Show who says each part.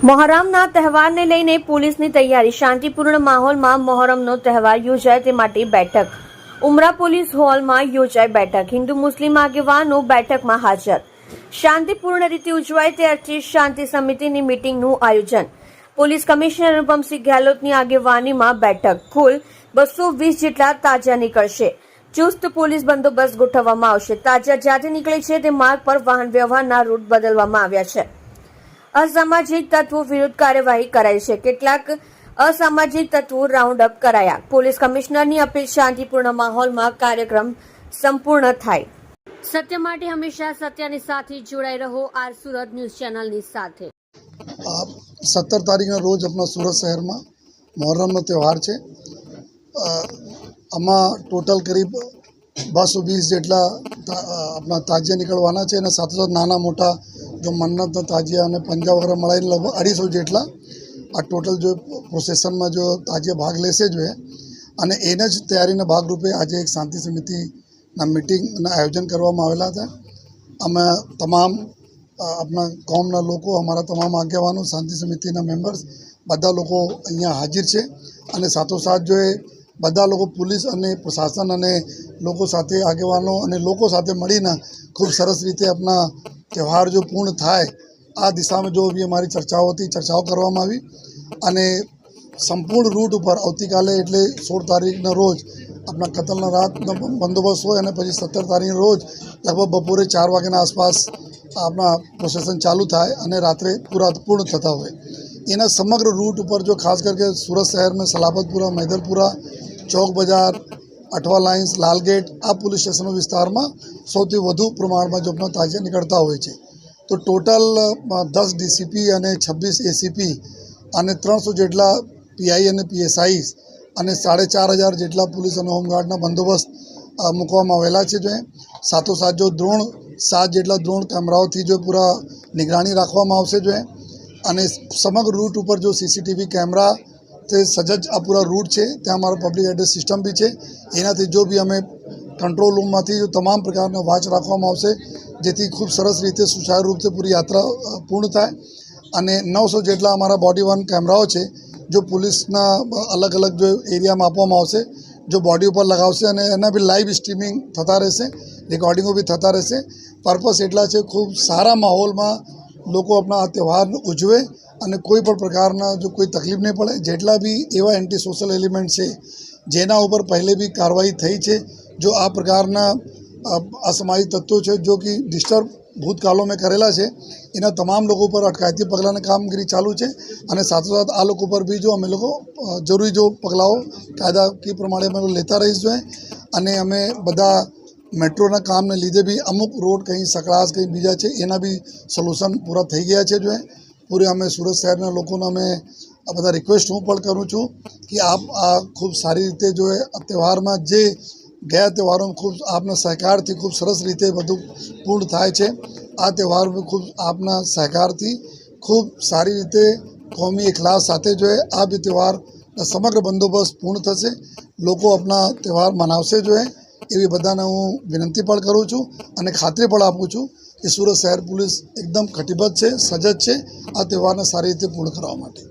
Speaker 1: મોહરમના તહેવારને લઈને પોલીસની તૈયારી. શાંતિપૂર્ણ માહોલમાં મોહરમનો તહેવાર યોજાય તે માટે બેઠક. ઉમરા પોલીસ હોલમાં યોજાઈ બેઠક. હિન્દુ મુસ્લિમ આગેવાનો બેઠકમાં હાજર. શાંતિપૂર્ણ રીતે ઉજવાય તે અર્થે શાંતિ સમિતિની મીટિંગનું આયોજન. પોલીસ કમિશનર અનુપમસિંહ ગેહલોતની આગેવાનીમાં બેઠક. કુલ 220 જેટલા તાજિયા નીકળશે. ચુસ્ત પોલીસ બંદોબસ્ત ગોઠવવામાં આવશે. તાજિયા જ્યાંથી નીકળે છે તે માર્ગ પર વાહન વ્યવહારના રૂટ બદલવામાં આવ્યા છે. અસામાજિક તત્વો વિરુદ્ધ કાર્યવાહી કરાઈ છે. કેટલાક અસામાજિક તત્વો રાઉન્ડ અપ કરાયા. પોલીસ કમિશનરની અપીલ, શાંતિપૂર્ણ માહોલમાં કાર્યક્રમ સંપૂર્ણ થાય. સત્ય માટે હંમેશા સત્યની સાથે જોડાઈ રહો. આર સુરત ન્યૂઝ ચેનલની સાથે.
Speaker 2: 17 તારીખના રોજ આપણા સુરત શહેરમાં મોહરમનો તહેવાર છે. આમાં ટોટલ કરીબ 220 જેટલા આપણા તાજિયા નીકળવાના છે અને સાથોસાથ નાના મોટા જો મન્નતના તાજિયા અને પંજા વગેરે મળીને લગભગ 250 જેટલા આ ટોટલ જો પ્રોસેસનમાં જો તાજિયા ભાગ લેશે જોઈએ. અને એને જ તૈયારીના ભાગરૂપે આજે એક શાંતિ સમિતિના મિટિંગના આયોજન કરવામાં આવેલા હતા. અમે તમામ આપણા કોમના લોકો, અમારા તમામ આગેવાનો, શાંતિ સમિતિના મેમ્બર્સ બધા લોકો અહીંયા હાજર છે. અને સાથોસાથ જો એ બધા લોકો પોલીસ અને પ્રશાસન અને લોકો સાથે આગેવાનો અને લોકો સાથે મળીને ખૂબ સરસ રીતે આપણા તહેવાર જો પૂર્ણ થાય આ દિશામાં જો બી અમારી ચર્ચાઓ કરવામાં આવી. અને સંપૂર્ણ રૂટ ઉપર આવતીકાલે એટલે 16 તારીખના રોજ આપણા કતલના રાતનો બંદોબસ્ત હોય અને પછી 17 તારીખના રોજ લગભગ બપોરે 4 વાગ્યાના આસપાસ આપણા પ્રોસેસન ચાલુ થાય અને રાત્રે પૂર્ણ થતા હોય. એના સમગ્ર રૂટ ઉપર જો ખાસ કરીને સુરત શહેરમાં સલાબતપુરા, મૈદરપુરા, ચોક બજાર, અઠવા લાઇન્સ, લાલગેટ આ પોલીસ સ્ટેશનો વિસ્તારમાં સૌથી વધુ પ્રમાણમાં જો આપણા તાજિયા નીકળતા હોય છે. તો ટોટલ 10 ડીસીપી અને 26 એસીપી અને 300 જેટલા પીઆઈ અને પીએસઆઈ અને 4500 જેટલા પોલીસ અને હોમગાર્ડના બંદોબસ્ત મૂકવામાં આવેલા છે. જો સાથોસાથ જો 7 જેટલા ડ્રોન કેમેરાઓથી જો પૂરા નિગરાની રાખવામાં આવશે. જો અને સમગ્ર રૂટ ઉપર જો સીસીટીવી કેમેરા તે સજજ આ પૂરા રૂટ છે. ત્યાં અમારો પબ્લિક એડ્રેસ સિસ્ટમ બી છે. એનાથી જો બી અમે કંટ્રોલ રૂમમાંથી જો તમામ પ્રકારના વોચ રાખવામાં આવશે જેથી ખૂબ સરસ રીતે સુચારુ રૂપથી પૂરી યાત્રા પૂર્ણ થાય. અને 900 જેટલા અમારા બોડી વન કેમેરાઓ છે જો પોલીસના અલગ અલગ જો એરિયામાં આપવામાં આવશે, જો બોડી ઉપર લગાવશે અને એના બી લાઈવ સ્ટ્રીમિંગ થતા રહેશે, રેકોર્ડિંગો બી થતા રહેશે. પર્પસ એટલા છે ખૂબ સારા માહોલમાં લોકો આપણા આ તહેવારને ઉજવે અને કોઈ પણ પ્રકારના જો કોઈ તકલીફ નહીં પડે. જેટલા બી એવા એન્ટી સોશિયલ એલિમેન્ટ છે જેના ઉપર પહેલે બી કાર્યવાહી થઈ છે, જો આ પ્રકારના અસામાજિક તત્વો છે જો કે ડિસ્ટર્બ ભૂતકાળો મેં કરેલા છે, એના તમામ લોકો પર અટકાયતી પગલાંની કામગીરી ચાલુ છે. અને સાથોસાથ આ લોકો પર બી જો અમે લોકો જરૂરી જો પગલાઓ કાયદાકીય પ્રમાણે અમે લેતા રહીશું. અને અમે બધા મેટ્રોના કામને લીધે બી અમુક રોડ કંઈ સકળાશ કંઈ બીજા છે એના બી સોલ્યુશન પૂરા થઈ ગયા છે. જો પૂરે અમે સુરત શહેરના લોકોને અમે આ બધા રિક્વેસ્ટ હું પણ કરું છું કે આપ આ ખૂબ સારી રીતે જો આ તહેવારમાં જે ગયા તહેવારોમાં ખૂબ આપના સહકારથી ખૂબ સરસ રીતે બધું પૂર્ણ થાય છે. આ તહેવારમાં ખૂબ આપના સહકારથી ખૂબ સારી રીતે કોમી એકલાસ સાથે જો આ બી તહેવારના સમગ્ર બંદોબસ્ત પૂર્ણ થશે. લોકો આપણા તહેવાર મનાવશે. જો એવી બધાને હું વિનંતી પણ કરું છું અને ખાતરી પણ આપું છું કે સુરત શહેર પોલીસ એકદમ કટિબદ્ધ છે, સજજ છે આ તહેવારને સારી રીતે પૂર્ણ કરવા માટે.